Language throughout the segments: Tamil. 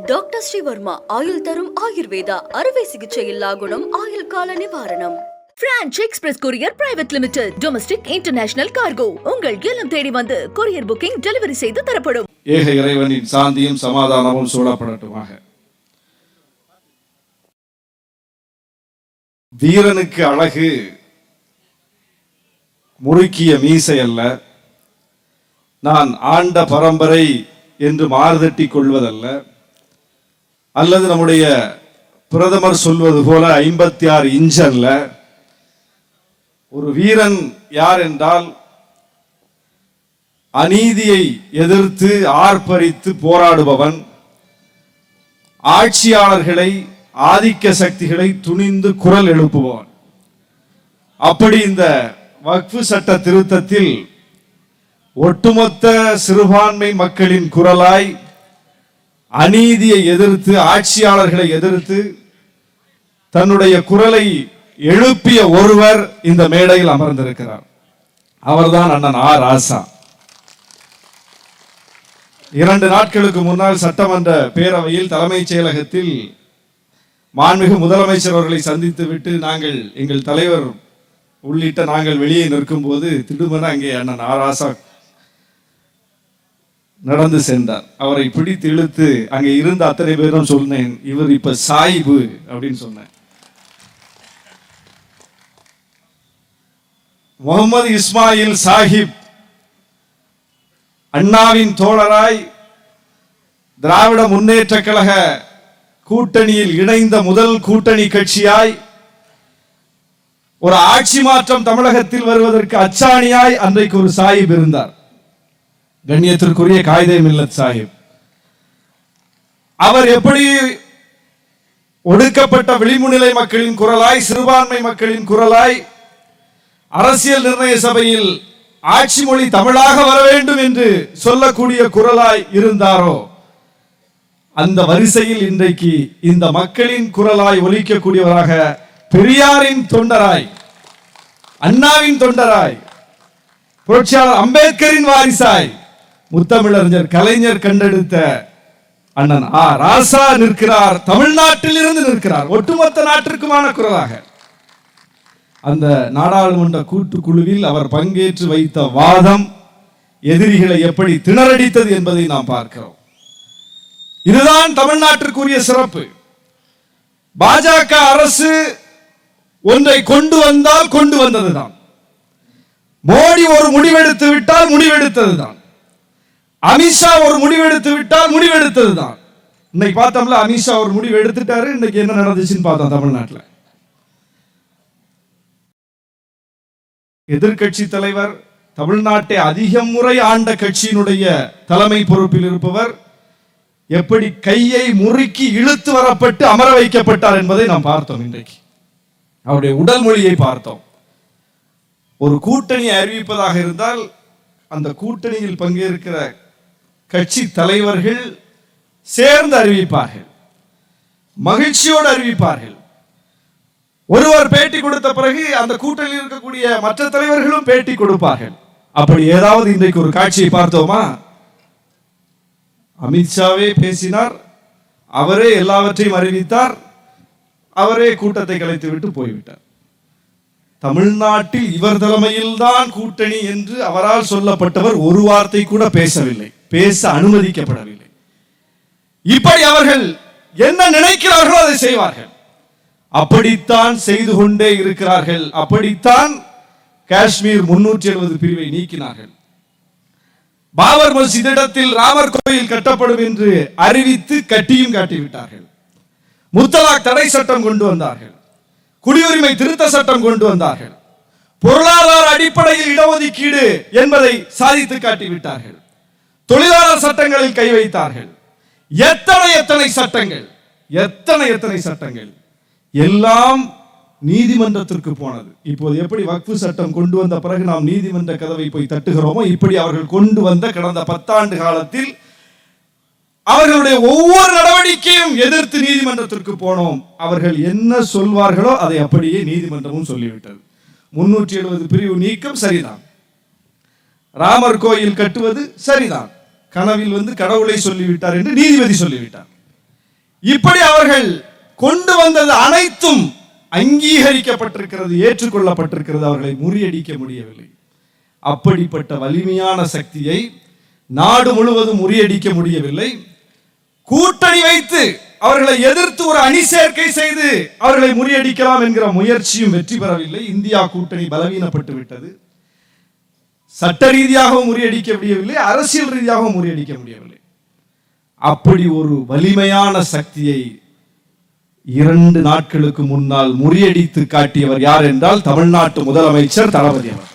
டாக்டர் ஸ்ரீவர்மா ஆயுள் தரும் ஆயுர்வேதா அறுவை சிகிச்சை இல்லா குணம் ஆயுள் கால நிவாரணம். Branch express courier private limited domestic international cargo உங்கள் இல்லம் தேடி வந்து கொரியர் புக்கிங் டெலிவரி செய்து தரப்படும். ஏக இறைவனின் சாந்தியும் சமாதானமும் சூழப்படட்டுமாக. வீரனுக்கு அழகு முறுக்கிய மீசை அல்ல, நான் ஆண்ட பரம்பரை என்று மாறுதட்டி கொள்வதல்ல, அல்லது நம்முடைய பிரதமர் சொல்வது போல 56 இன்ச் அல்ல. ஒரு வீரன் யார் என்றால் அநீதியை எதிர்த்து ஆர்ப்பரித்து போராடுபவன், ஆட்சியாளர்களை ஆதிக்க சக்திகளை துணிந்து குரல் எழுப்புபவன். அப்படி இந்த வக்ஃபு சட்ட திருத்தத்தில் ஒட்டுமொத்த சிறுபான்மை மக்களின் குரலாய் அநீதியை எதிர்த்து ஆட்சியாளர்களை எதிர்த்து தன்னுடைய குரலை எழுப்பிய ஒருவர் இந்த மேடையில் அமர்ந்திருக்கிறார். அவர்தான் அண்ணன் ஆ. ராசா. 2 நாட்களுக்கு முன்னால் சட்டமன்ற பேரவையில் தலைமைச் செயலகத்தில் மாண்புமிகு முதலமைச்சர் அவர்களை சந்தித்து விட்டு நாங்கள் எங்கள் தலைவர் உள்ளிட்ட நாங்கள் வெளியே நிற்கும் போது திடுமென அங்கே அண்ணன் ஆ. ராசா நடந்து சென்றார். அவரை பிடித்து இழுத்து அங்கே இருந்த அத்தனை பேரும் சொன்னேன், இவர் இப்ப சாயிபு அப்படின்னு சொன்னேன். முகமது இஸ்மாயில் சாஹிப் அண்ணாவின் தோழராய் திராவிட முன்னேற்ற கழக கூட்டணியில் இணைந்த முதல் கூட்டணி கட்சியாய் ஒரு ஆட்சி மாற்றம் தமிழகத்தில் வருவதற்கு அச்சாணியாய் அன்றைக்கு ஒரு சாஹிப் இருந்தார். கண்ணியத்திற்குரிய காயிதே மில்லத் சாஹிப். அவர் எப்படி ஒடுக்கப்பட்ட விளிம்புநிலை மக்களின் குரலாய், சிறுபான்மை மக்களின் குரலாய், அரசியல் நிர்ணய சபையில் ஆட்சி மொழி தமிழாக வர வேண்டும் என்று சொல்லக்கூடிய குரலாய் இருந்தாரோ, அந்த வரிசையில் இன்றைக்கு இந்த மக்களின் குரலாய் ஒலிக்கக்கூடியவராக பெரியாரின் தொண்டராய், அண்ணாவின் தொண்டராய், புரட்சியாளர் அம்பேத்கரின் வாரிசாய், முத்தமிழறிஞர் கலைஞர் கண்டெடுத்த அண்ணன் ஆ. ராசா நிற்கிறார். தமிழ்நாட்டில் இருந்து நிற்கிறார். ஒட்டுமொத்த நாட்டிற்குமான குரலாக. அந்த நாடாளுமன்ற கூட்டுக்குழுவில் அவர் பங்கேற்று வைத்த வாதம் எதிரிகளை எப்படி திணறடித்தது என்பதை நாம் பார்க்கிறோம். இதுதான் தமிழ்நாட்டிற்குரிய சிறப்பு. பாஜக அரசு ஒன்றை கொண்டு வந்தால் கொண்டு வந்ததுதான். மோடி ஒரு முடிவெடுத்து விட்டால் முடிவெடுத்ததுதான். அமித்ஷா ஒரு முடிவெடுத்து விட்டால் முடிவெடுத்ததுதான். இன்னைக்கு பார்த்தோம்ல, அமித்ஷா ஒரு முடிவு எடுத்துட்டாரு. இன்னைக்கு என்ன நடந்துச்சுன்னு பார்த்தோம். தமிழ்நாட்டில் எதிர்கட்சி தலைவர், தமிழ்நாட்டை அதிக முறை ஆண்ட கட்சியினுடைய தலைமை பொறுப்பில் இருப்பவர் எப்படி கையை முறுக்கி இழுத்து வரப்பட்டு அமர வைக்கப்பட்டார் என்பதை நாம் பார்த்தோம். இன்றைக்கு அவருடைய உடல் மொழியை பார்த்தோம். ஒரு கூட்டணி அறிவிப்பதாக இருந்தால் அந்த கூட்டணியில் பங்கேற்கிற கட்சி தலைவர்கள் சேர்ந்து அறிவிப்பார்கள், மகிழ்ச்சியோடு அறிவிப்பார்கள். ஒருவர் பேட்டி கொடுத்த பிறகு அந்த கூட்டணியில் இருக்கக்கூடிய மற்ற தலைவர்களும் பேட்டி கொடுப்பார்கள். அப்படி ஏதாவது இன்றைக்கு ஒரு காட்சியை பார்த்தோமா? அமித்ஷாவே பேசினார், அவரே எல்லாவற்றையும் அறிவித்தார், அவரே கூட்டத்தை கலைத்து விட்டு போய்விட்டார். தமிழ்நாட்டில் இவர் தலைமையில் தான் கூட்டணி என்று அவரால் சொல்லப்பட்டவர் ஒரு வார்த்தை கூட பேசவில்லை, பேச அனுமதிக்கப்படவில்லை. இப்படி அவர்கள் என்ன நினைக்கிறார்களோ அதை செய்வார்கள். அப்படித்தான் செய்து கொண்டே இருக்கிறார்கள். அப்படித்தான் காஷ்மீர் 370 பிரிவை நீக்கினார்கள். பாபர் மஸ்ஜித் இடத்தில் ராமர் கோயில் கட்டப்படும் என்று அறிவித்து கட்டியும் காட்டிவிட்டார்கள். முத்தலாக் தடை சட்டம் கொண்டு வந்தார்கள். குடியுரிமை திருத்த சட்டம் கொண்டு வந்தார்கள். பொருளாதார அடிப்படையில் இடஒதுக்கீடு என்பதை சாதித்து காட்டிவிட்டார்கள். தொழிலாளர் சட்டங்களில் கை வைத்தார்கள். எத்தனை சட்டங்கள், எத்தனை சட்டங்கள் எல்லாம் நீதிமன்றத்திற்கு போனது. இப்போது எப்படி வக்ஃபு சட்டம் கொண்டு வந்த பிறகு நாம் நீதிமன்ற கதவை போய் தட்டுகிறோமோ, இப்படி அவர்கள் கொண்டு வந்த கடந்த 10 ஆண்டு காலத்தில் அவர்களுடைய ஒவ்வொரு நடவடிக்கையும் எதிர்த்து நீதிமன்றத்திற்கு போனோம். அவர்கள் என்ன சொல்வார்களோ அதை அப்படியே நீதிமன்றமும் சொல்லிவிட்டது. 370 பிரிவு நீக்கம் சரிதான், ராமர் கோயில் கட்டுவது சரிதான், கனவில் கடவுளை சொல்லிவிட்டார் என்று நீதிபதி சொல்லிவிட்டார். இப்படி அவர்கள் கொண்டு வந்தது அனைத்தும் அங்கீகரிக்கப்பட்டிருக்கிறது, ஏற்றுக்கொள்ளப்பட்டிருக்கிறது. அவர்களை முறியடிக்க முடியவில்லை. அப்படிப்பட்ட வலிமையான சக்தியை நாடு முழுவதும் முறியடிக்க முடியவில்லை. கூட்டணி வைத்து அவர்களை எதிர்த்து ஒரு அணி சேர்க்கை செய்து அவர்களை முறியடிக்கலாம் என்கிற முயற்சியும் வெற்றி பெறவில்லை. இந்தியா கூட்டணி பலவீனப்பட்டு விட்டது. சட்ட ரீதியாகவும் முறியடிக்க முடியவில்லை, அரசியல் ரீதியாகவும் முறியடிக்க முடியவில்லை. அப்படி ஒரு வலிமையான சக்தியை 2 நாட்களுக்கு முன்னால் முறியடித்து காட்டியவர் யார் என்றால் தமிழ்நாட்டு முதலமைச்சர் தளபதி அவர்.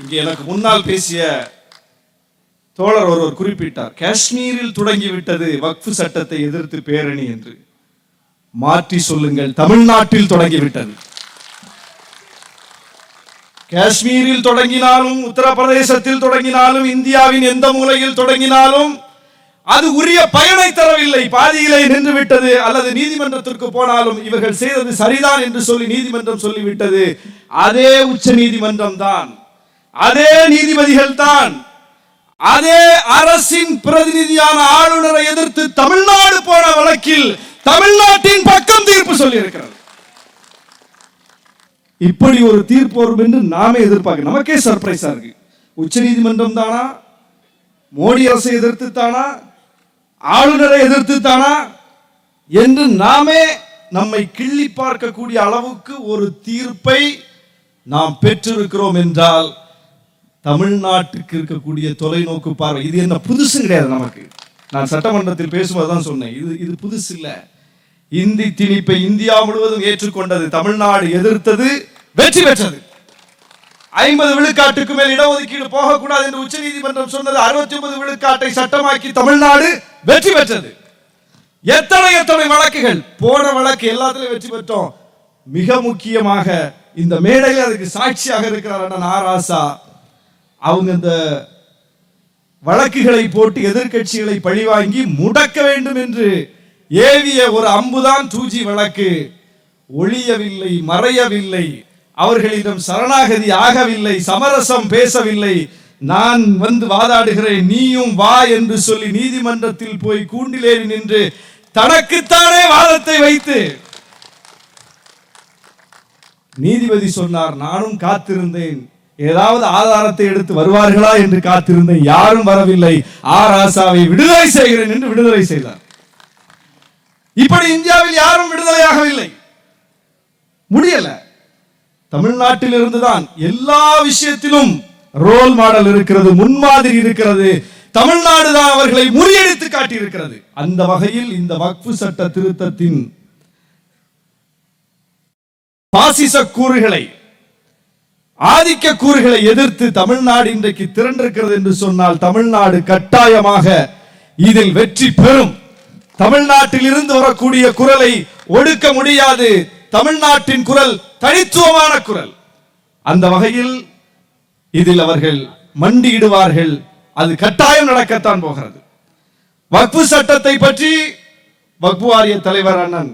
இங்கே எனக்கு முன்னால் பேசிய தோழர் ஒருவர் குறிப்பிட்டார், காஷ்மீரில் தொடங்கிவிட்டது வக்ஃபு சட்டத்தை எதிர்த்து பேரணி என்று. மாற்றி சொல்லுங்கள், தமிழ்நாட்டில் தொடங்கிவிட்டது. காஷ்மீரில் தொடங்கினாலும், உத்தரப்பிரதேசத்தில் தொடங்கினாலும், இந்தியாவின் எந்த மூலையில் தொடங்கினாலும் அது உரிய பயனை தரவில்லை, பாதியிலே நின்று விட்டது. அல்லது நீதிமன்றத்திற்கு போனாலும் இவர்கள் செய்தது சரிதான் என்று சொல்லி நீதிமன்றம் சொல்லிவிட்டது. அதே உச்ச நீதிமன்றம் தான், அதே நீதிபதிகள் தான், அதே அரசின் பிரதிநிதியான ஆளுநரை எதிர்த்து தமிழ்நாடு போன வழக்கில் தமிழ்நாட்டின் பக்கம் தீர்ப்பு சொல்லி இருக்கிறது. இப்படி ஒரு தீர்ப்பு வரும் என்று நாமே எதிர்பார்க்க நமக்கே சர்ப்ரைஸா இருக்கு. உச்ச நீதிமன்றம் தானா, மோடி அரசை எதிர்த்து தானா, ஆளுநரை எதிர்த்து தானா என்று நாமே நம்மை கிள்ளி பார்க்கக்கூடிய அளவுக்கு ஒரு தீர்ப்பை நாம் பெற்றிருக்கிறோம் என்றால் தமிழ்நாட்டுக்கு இருக்கக்கூடிய தொலைநோக்கு பார்வை இது என்ன புதுசு கிடையாது நமக்கு. நான் சட்டமன்றத்தில் பேசுவதுதான் சொன்னேன், இது புதுசு இல்ல. இந்தி திணிப்பை இந்தியா முழுவதும் ஏற்றுக்கொண்டது, தமிழ்நாடு எதிர்த்தது, வெற்றி பெற்றது. 50 விழுக்காட்டுக்கு மேல் இடஒதுக்கீடு போகக்கூடாது என்று உச்ச நீதிமன்றம் சொன்னது. 69 விழுக்காட்டை சட்டமாக்கி தமிழ்நாடு வெற்றி பெற்றது. எத்தனை வழக்குகள், போன வழக்கு எல்லாத்திலும் வெற்றி பெற்றோம். மிக முக்கியமாக இந்த மேடையில் அதுக்கு சாட்சியாக இருக்கிறார் அண்ணன் ஆராசா. அவங்க இந்த வழக்குகளை போட்டு எதிர்க்கட்சிகளை பழிவாங்கி முடக்க வேண்டும் என்று ஏவிய ஒரு அம்புதான் 2G வழக்கு. ஒளியவில்லை, மறையவில்லை, அவர்களிடம் சரணாகதி ஆகவில்லை, சமரசம் பேசவில்லை. நான் வந்து வாதாடுகிறேன், நீயும் வா என்று சொல்லி நீதிமன்றத்தில் போய் கூண்டிலேறி நின்று தனக்குத்தானே வாதத்தை வைத்து நீதிபதி சொன்னார், நானும் காத்திருந்தேன், ஏதாவது ஆதாரத்தை எடுத்து வருவார்களா என்று காத்திருந்தேன், யாரும் வரவில்லை, ஆராசாவை விடுதலை செய்கிறேன் என்று விடுதலை செய்தார். இப்படி இந்தியாவில் யாரும் விடுதலையாகவில்லை, முடியல. தமிழ்நாட்டில் இருந்துதான் எல்லா விஷயத்திலும் ரோல் மாடல் இருக்கிறது, முன்மாதிரி இருக்கிறது. தமிழ்நாடு தான் அவர்களை முறியடித்து காட்டியிருக்கிறது. அந்த வகையில் இந்த வக்ஃபு சட்ட திருத்தத்தின் பாசிச கூறுகளை, ஆதிக்க கூறுகளை எதிர்த்து தமிழ்நாடு இன்றைக்கு திரண்டிருக்கிறது என்று சொன்னால் தமிழ்நாடு கட்டாயமாக இதில் வெற்றி பெறும். தமிழ்நாட்டில் இருந்து வரக்கூடிய குரலை ஒடுக்க முடியாது. தமிழ்நாட்டின் குரல் தனித்துவமான குரல். அந்த வகையில் இதில் அவர்கள் மண்டியிடுவார்கள். அது கட்டாயம் நடக்கத்தான் போகிறது. வக்ஃபு சட்டத்தை பற்றி வக்ஃபு வாரிய தலைவர் அண்ணன்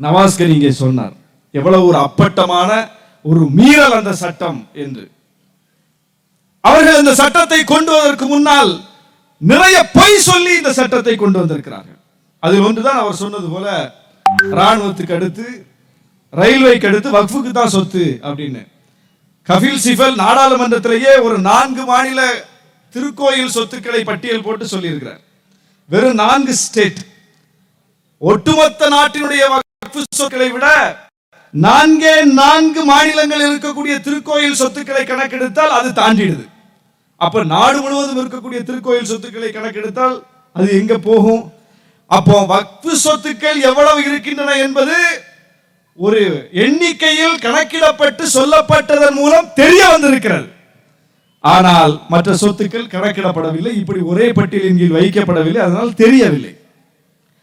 நவாஸ்கர் இங்கே சொன்னார், எவ்வளவு ஒரு அப்பட்டமான ஒரு மீறல் அந்த சட்டம் என்று. அவர்கள் இந்த சட்டத்தை கொண்டு வருவதற்கு முன்னால் நிறைய பொய் சொல்லி இந்த சட்டத்தை கொண்டு வந்திருக்கிறார்கள். அதில் ஒன்றுதான் அவர் சொன்னது போல, ராணுவத்துக்கு அடுத்து, ரயில்வேக்கு அடுத்து வக்ஃபுக்கு தான் சொத்து அப்படின்னு. கபில் சிபல் நாடாளுமன்றத்திலேயே ஒரு 4 மாநில திருக்கோயில் சொத்துக்களை பட்டியல் போட்டு சொல்லியிருக்கிறார். வெறும் 4 ஸ்டேட், ஒட்டுமொத்த நாட்டினுடைய வக்ஃபு சொத்துக்களை விட 4 மாநிலங்கள் இருக்கக்கூடிய திருக்கோயில் சொத்துக்களை கணக்கெடுத்தால் அது தாண்டிடுது. அப்ப நாடு முழுவதும் இருக்கக்கூடிய திருக்கோயில் சொத்துக்களை கணக்கெடுத்தால் அது எங்க போகும்? அப்போ வக்ஃபு சொத்துக்கள் எவ்வளவு இருக்கின்றன என்பது ஒரு எண்ணிக்கையில் கணக்கிடப்பட்டு சொல்லப்பட்டதன் மூலம் தெரிய வந்திருக்கிறது. ஆனால் மற்ற சொத்துக்கள் கணக்கிடப்படவில்லை, இப்படி ஒரே பட்டியலின் கீழ் வைக்கப்படவில்லை, அதனால் தெரியவில்லை.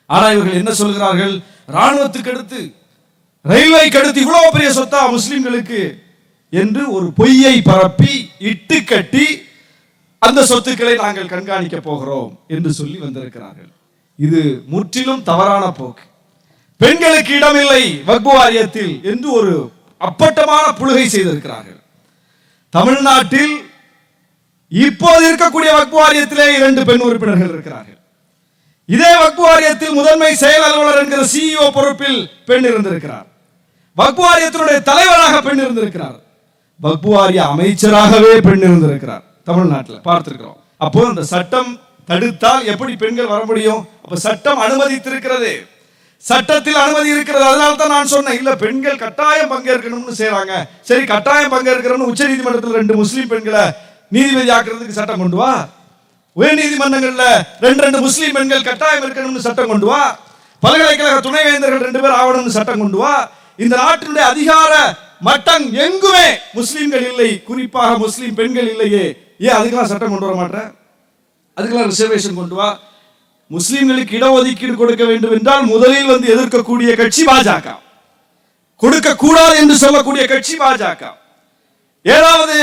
ஆனால் இவர்கள் என்ன சொல்கிறார்கள், ராணுவத்துக்கு அடுத்து, ரயில்வேக்கு அடுத்து இவ்வளவு பெரிய சொத்தா முஸ்லிம்களுக்கு என்று ஒரு பொய்யை பரப்பி இட்டு கட்டி அந்த சொத்துக்களை நாங்கள் கண்காணிக்க போகிறோம் என்று சொல்லி வந்திருக்கிறார்கள். இது முற்றிலும் தவறான போக்கு. பெண்களுக்கு இடமில்லை வக்ஃபு வாரியத்தில் என்று ஒரு அப்பட்டமான புழுகை செய்திருக்கிறார்கள். தமிழ்நாட்டில் இப்போது இருக்கக்கூடிய வக்ஃபு வாரியத்திலே 2 பெண் உறுப்பினர்கள் இருக்கிறார்கள். இதே வக்ஃபு வாரியத்தில் முதன்மை செயல் அலுவலர் என்கிற CEO பொறுப்பில் பெண் இருந்திருக்கிறார். வக்ஃபு வாரியத்தினுடைய தலைவராக பெண் இருந்திருக்கிறார். வக்ஃபு வாரிய அமைச்சராகவே பெண் இருந்திருக்கிறார். தமிழ்நாட்டில் பார்த்திருக்கிறோம். அப்போ அந்த சட்டம் தடுத்தால் எப்படி பெண்கள் வர முடியும்? அப்ப சட்டம் அனுமதித்திருக்கிறது, சட்டத்தில் அனுமதி இருக்கிறது. அதனால தான் நான் சொன்னேன், இல்ல பெண்கள் கட்டாயம் பங்கேற்கணும்னு செய்றாங்க. சரி, கட்டாயம் பங்கேற்கணும்னு உச்ச நீதிமன்றத்தில் 2 முஸ்லீம் பெண்களை நீதிபதி ஆக்குறதுக்கு சட்டம் கொண்டு வா. உயர் நீதிமன்றங்கள்ல 2 முஸ்லீம் பெண்கள் கட்டாயம் இருக்கணும்னு சட்டம் கொண்டு வா. பல்கலைக்கழக துணைவேந்தர்கள் 2 பேர் ஆகணும்னு சட்டம் கொண்டு வா. இந்த நாட்டினுடைய அதிகார மட்டம் எங்குமே முஸ்லீம்கள் இல்லை, குறிப்பாக முஸ்லீம் பெண்கள் இல்லையே, ஏன் அதுக்கெல்லாம் சட்டம் கொண்டு வர மாட்டேன்? அதுக்கெல்லாம் ரிசர்வேஷன் கொண்டு வா. முஸ்லீம்களுக்கு இடஒதுக்கீடு கொடுக்க வேண்டும் என்றால் முதலில் வந்து எதிர்க்கக்கூடிய கட்சி பாஜக, கொடுக்க கூடாது என்று சொல்லக்கூடிய கட்சி பாஜக. ஏதாவது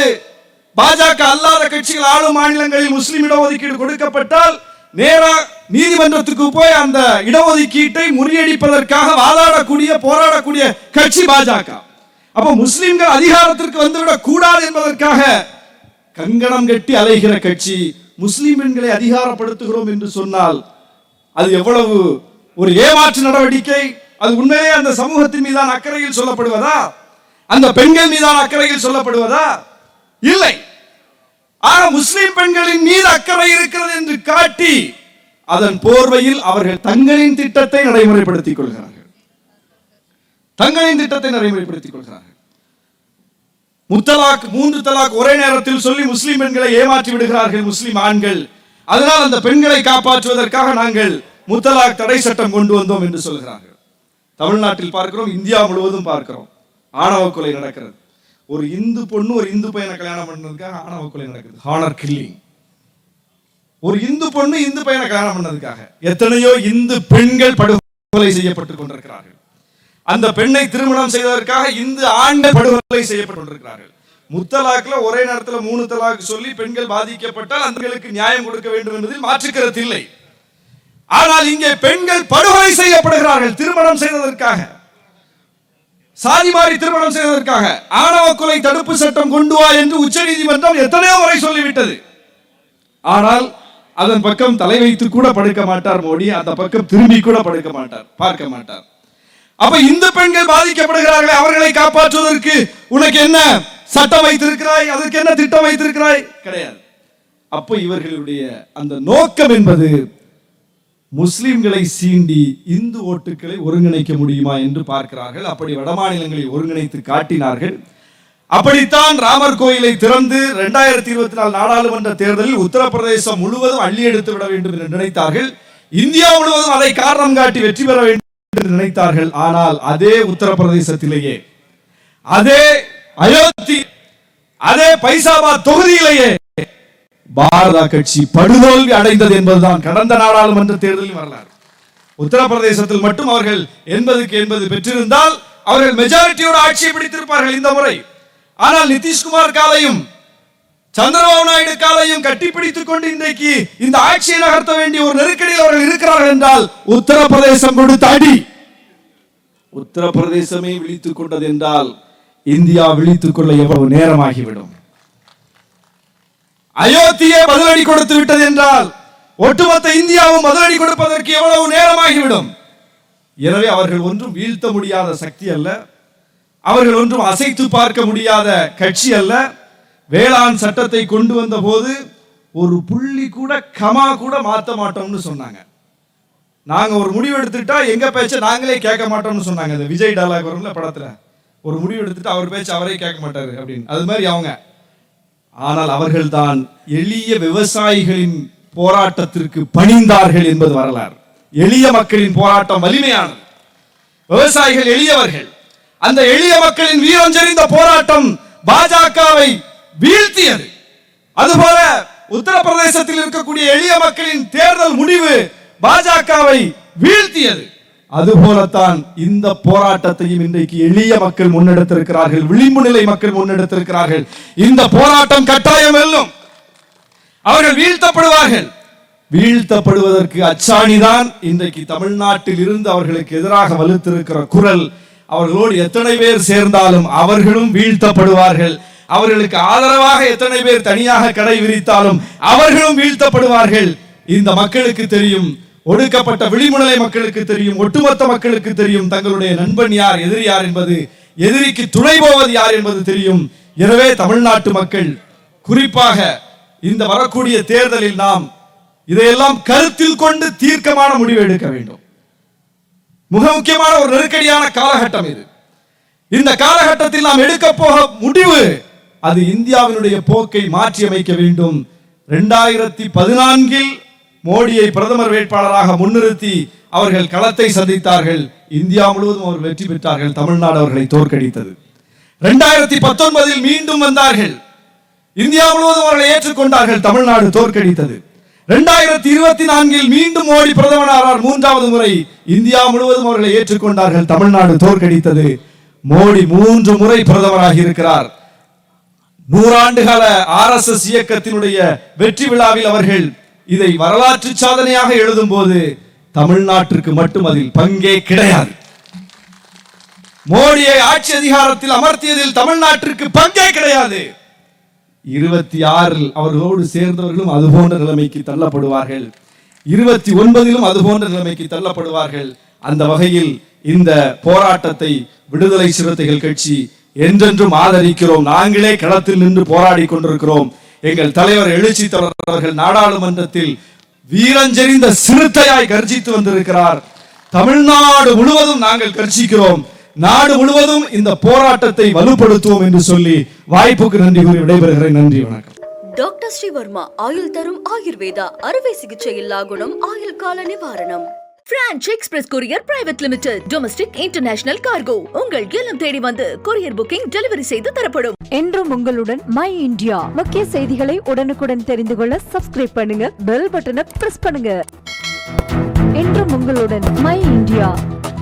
பாஜக அல்லாத கட்சிகள் ஆளும் மாநிலங்களில் முஸ்லீம் இடஒதுக்கீடு கொடுக்கப்பட்டால் நேரா நீதிமன்றத்துக்கு போய் அந்த இடஒதுக்கீட்டை முறியடிப்பதற்காக வாதாடக்கூடிய போராடக்கூடிய கட்சி பாஜக. அப்ப முஸ்லிம்கள் அதிகாரத்திற்கு வந்துவிடக் கூடாது என்பதற்காக கங்கணம் கட்டி அலைகிற கட்சி. முஸ்லிம் பெண்களை அதிகாரப்படுத்துகிறோம் என்று சொன்னால் அது எவ்வளவு ஒரு ஏமாற்று நடவடிக்கை! அது உண்மையிலே அந்த சமூகத்தின் மீதான அக்கறையில் சொல்லப்படுவதா? அந்த பெண்கள் மீதான அக்கறையில் சொல்லப்படுவதா? இல்லை. ஆக முஸ்லிம் பெண்களின் மீது அக்கறை இருக்கிறது என்று காட்டி அதன் போர்வையில் அவர்கள் தங்களின் திட்டத்தை நடைமுறைப்படுத்திக் கொள்கிறார்கள். தங்களின் திட்டத்தை நடைமுறைப்படுத்திக் கொள்கிறார்கள். முத்தலாக் 3 தலாக் ஒரே நேரத்தில் சொல்லி முஸ்லிம் பெண்களை ஏமாற்றி விடுகிறார்கள் முஸ்லிம் ஆண்கள். அதனால் அந்த பெண்களை காப்பாற்றுவதற்காக நாங்கள் முத்தலாக் தடை சட்டம் கொண்டு வந்தோம் என்று சொல்கிறார்கள். தமிழ்நாட்டில் பார்க்கிறோம், இந்தியா முழுவதும் பார்க்கிறோம், ஆணவ கொலை நடக்கிறது. ஒரு இந்து பொண்ணு ஒரு இந்து பையனை கல்யாணம் பண்ணதுக்காக ஆணவ கொலை நடக்குது, ஹானர் கில்லிங். ஒரு இந்து பொண்ணு இந்து பையனை கல்யாணம் பண்ணதுக்காக எத்தனையோ இந்து பெண்கள் படுகொலை செய்யப்பட்டுக் கொண்டிருக்கிறார்கள். அந்த பெண்ணை திருமணம் செய்வதற்காக இந்து ஆண்கள் படுகொலை செய்யப்பட்டிருக்கிறார்கள். முத்தலாக்ல ஒரே நேரத்தில் 3 தலாக் சொல்லி பெண்கள் பாதிக்கப்பட்டால் அந்தங்களுக்கு நியாயம் கொடுக்க வேண்டும் என்பதில் மாற்றுக்கிறது இல்லை. ஆனால் இங்கே பெண்கள் படுகொலை செய்யப்படுகிறார்கள் திருமணம் செய்வதற்காக, சாதி மாறி திருமணம் செய்வதற்காக. ஆணவ கொலை தடுப்பு சட்டம் கொண்டு வா என்று உச்ச நீதிமன்றம் எத்தனையோ முறை சொல்லிவிட்டது. ஆனால் அதன் பக்கம் தலை வைத்து கூட படுக்க மாட்டார் மோடி, அந்த பக்கம் திரும்பி கூட படுக்க மாட்டார், பார்க்க மாட்டார். அப்ப இந்த பெண்கள் பாதிக்கப்படுகிறார்களே, அவர்களை காப்பாற்றுவதற்கு உனக்கு என்ன சட்டம் வைத்திருக்கிறாய்? அதற்கு என்ன திட்டம் வைத்திருக்கிறாய்? கிடையாது. அப்ப இவர்களுடைய அந்த நோக்கம் என்பது முஸ்லிம்களை சீண்டி இந்து ஓட்டுகளை ஒருங்கிணைக்க முடியுமா என்று பார்க்கிறார்கள். அப்படி வடமாநிலங்களில் ஒருங்கிணைத்து காட்டினார்கள். அப்படித்தான் ராமர் கோயிலை திறந்து 2024 நாடாளுமன்ற தேர்தலில் உத்தரப்பிரதேசம் முழுவதும் அள்ளி எடுத்து விட வேண்டும் என்று நினைத்தார்கள். இந்தியா முழுவதும் அதை காரணம் காட்டி வெற்றி பெற வேண்டும் என்று நினைத்தார்கள். ஆனால் அதே உத்தரப்பிரதேசத்திலேயே, அதே அயோத்தி, அதே பைசாபாத் தொகுதியிலேயே பாரத கட்சி படுதோல்வி அடைந்தது என்பதுதான் கடந்த நாடாளுமன்ற தேர்தலில் வரலாறு. உத்தரப்பிரதேசத்தில் மட்டும் அவர்கள் 80க்கு 80 பெற்றிருந்தால் அவர்கள் மெஜாரிட்டியோட ஆட்சியை பிடித்திருப்பார்கள் இந்த முறை. ஆனால் நிதிஷ்குமார் காலையும் சந்திரபாபு நாயுடு காலையும் கட்டிப்பிடித்துக் கொண்டு இன்றைக்கு இந்த ஆட்சியை நகர்த்த வேண்டிய ஒரு நெருக்கடியில் அவர்கள் இருக்கிறார்கள் என்றால் உத்தரப்பிரதேசம் கொடுத்த அடி. உத்தரப்பிரதேசமே விழித்துக் கொண்டது என்றால் இந்தியா விழித்துக் கொள்ள எவ்வளவு நேரமாகிவிடும்? அயோத்தியே பதிலடி கொடுத்து விட்டது என்றால் ஒட்டுமொத்த இந்தியாவும் பதிலடி கொடுப்பதற்கு எவ்வளவு நேரமாகிவிடும்? எனவே அவர்கள் ஒன்றும் வீழ்த்த முடியாத சக்தி அல்ல, அவர்கள் ஒன்றும் அசைத்து பார்க்க முடியாத கட்சி அல்ல. வேளாண் சட்டத்தை கொண்டு வந்த போது ஒரு புள்ளி கூட கமா கூட மாற்ற மாட்டோம்னு சொன்னாங்க. நாங்க ஒரு முடிவு எடுத்துட்டா எங்க பேச்ச நாங்களே கேட்க மாட்டோம்னு சொன்னாங்க. இந்த விஜய் டைலாக் வரும்ல படத்துல, ஒரு முடிவு எடுத்துட்டு அவர் பேச்சு அவரே கேட்க மாட்டாரு அப்படின்னு, அது மாதிரி அவங்க. ஆனால் அவர்கள் தான் எளிய விவசாயிகளின் போராட்டத்திற்கு பணிந்தார்கள் என்பது வரலாறு. எளிய மக்களின் போராட்டம் வலிமையானது, விவசாயிகள் எளியவர்கள். அந்த எளிய மக்களின் வீரம் செறிந்த போராட்டம் பாஜகவை வீழ்த்தியது. அதுபோல உத்தரப்பிரதேசத்தில் இருக்கக்கூடிய எளிய மக்களின் தேர்தல் முடிவு பாஜகவை வீழ்த்தியது. அதுபோலத்தான் இந்த போராட்டத்தையும் இன்றைக்கு எளிய மக்கள் முன்னெடுத்திருக்கிறார்கள், விளிம்பு நிலை மக்கள் முன்னெடுத்திருக்கிறார்கள். இந்த போராட்டம் கட்டாயம் வெல்லும், அவர்கள் வீழ்த்தப்படுவார்கள். வீழ்த்தப்படுவதற்கு அச்சாணிதான் இன்றைக்கு தமிழ்நாட்டில் இருந்து அவர்களுக்கு எதிராக வலுத்திருக்கிற குரல். அவர்களோடு எத்தனை பேர் சேர்ந்தாலும் அவர்களும் வீழ்த்தப்படுவார்கள். அவர்களுக்கு ஆதரவாக எத்தனை பேர் தனியாக கடை விரித்தாலும் அவர்களும் வீழ்த்தப்படுவார்கள். இந்த மக்களுக்கு தெரியும், ஒடுக்கப்பட்ட விளிமுனை மக்களுக்கு தெரியும், ஒட்டுமொத்த மக்களுக்கு தெரியும் தங்களுடைய நண்பன் யார், எதிரி யார் என்பது, எதிரிக்கு துணை போவது யார் என்பது தெரியும். எனவே தமிழ்நாட்டு மக்கள் குறிப்பாக இந்த வரக்கூடிய தேர்தலில் நாம் இதையெல்லாம் கருத்தில் கொண்டு தீர்க்கமான முடிவு எடுக்க வேண்டும். மிக முக்கியமான ஒரு நெருக்கடியான காலகட்டம் இது. இந்த காலகட்டத்தில் நாம் எடுக்க போக முடிவு அது இந்தியாவினுடைய போக்கை மாற்றி அமைக்க வேண்டும். 2014 மோடியை பிரதமர் வேட்பாளராக முன்னிறுத்தி அவர்கள் களத்தை சந்தித்தார்கள். இந்தியா முழுவதும் அவர் வெற்றி பெற்றார்கள். தமிழ்நாடு அவர்களை தோற்கடித்தது. 2019 மீண்டும் வந்தார்கள். இந்தியா முழுவதும் அவர்களை ஏற்றுக்கொண்டார்கள். தமிழ்நாடு தோற்கடித்தது. 2024 மீண்டும் மோடி பிரதமரானார். 3வது முறை இந்தியா முழுவதும் அவர்களை ஏற்றுக்கொண்டார்கள். தமிழ்நாடு தோற்கடித்தது. மோடி 3 முறை பிரதமராக இருக்கிறார். 100 ஆண்டுகால RSS இயக்கத்தினுடைய வெற்றி விழாவில் அவர்கள் இதை வரலாற்று சாதனையாக எழுதும் போது தமிழ்நாட்டிற்கு மட்டும் அதில் பங்கே கிடையாது. மோடியை ஆட்சி அதிகாரத்தில் அமர்த்தியதில் தமிழ்நாட்டிற்கு பங்கே கிடையாது. 26 அவர்களோடு சேர்ந்தவர்களும் அதுபோன்ற நிலைமைக்கு தள்ளப்படுவார்கள். 29 அதுபோன்ற நிலைமைக்கு தள்ளப்படுவார்கள். அந்த வகையில் இந்த போராட்டத்தை விடுதலை சிறுத்தைகள் கட்சி என்றென்றும் ஆதரிக்கிறோம். நாங்களே களத்தில் நின்று போராடி கொண்டிருக்கிறோம். எங்கள் தலைவர் எழுச்சி அவர்கள் நாடாளுமன்றத்தில் வீரஞ்செறிந்த சிறுத்தையாய் கர்ஜித்து வந்திருக்கிறார். தமிழ்நாடு முழுவதும் நாங்கள் கர்ஜிக்கிறோம். நாடு முழுவதும் இந்த போராட்டத்தை வலுப்படுத்துவோம் என்று சொல்லி வாய்ப்புக்கு நன்றி கூறி விடைபெறுகிறேன். நன்றி, வணக்கம். டாக்டர் ஸ்ரீவர்மா ஆயுள் தரும் ஆயுர்வேதா அறுவை சிகிச்சை இல்லா குணம், ஆயுள் கால நிவாரணம். Branch express courier private limited, domestic international cargo. உங்கள் இல்லம் தேடி வந்து கொரியர் புக்கிங் டெலிவரி செய்து தரப்படும். என்றும் உங்களுடன் மை இந்தியா. முக்கிய செய்திகளை உடனுக்குடன் தெரிந்து கொள்ள சப்ஸ்கிரைப் பண்ணுங்க, பெல் பட்டனை பிரஸ் பண்ணுங்க. என்றும் உங்களுடன் மை இந்தியா.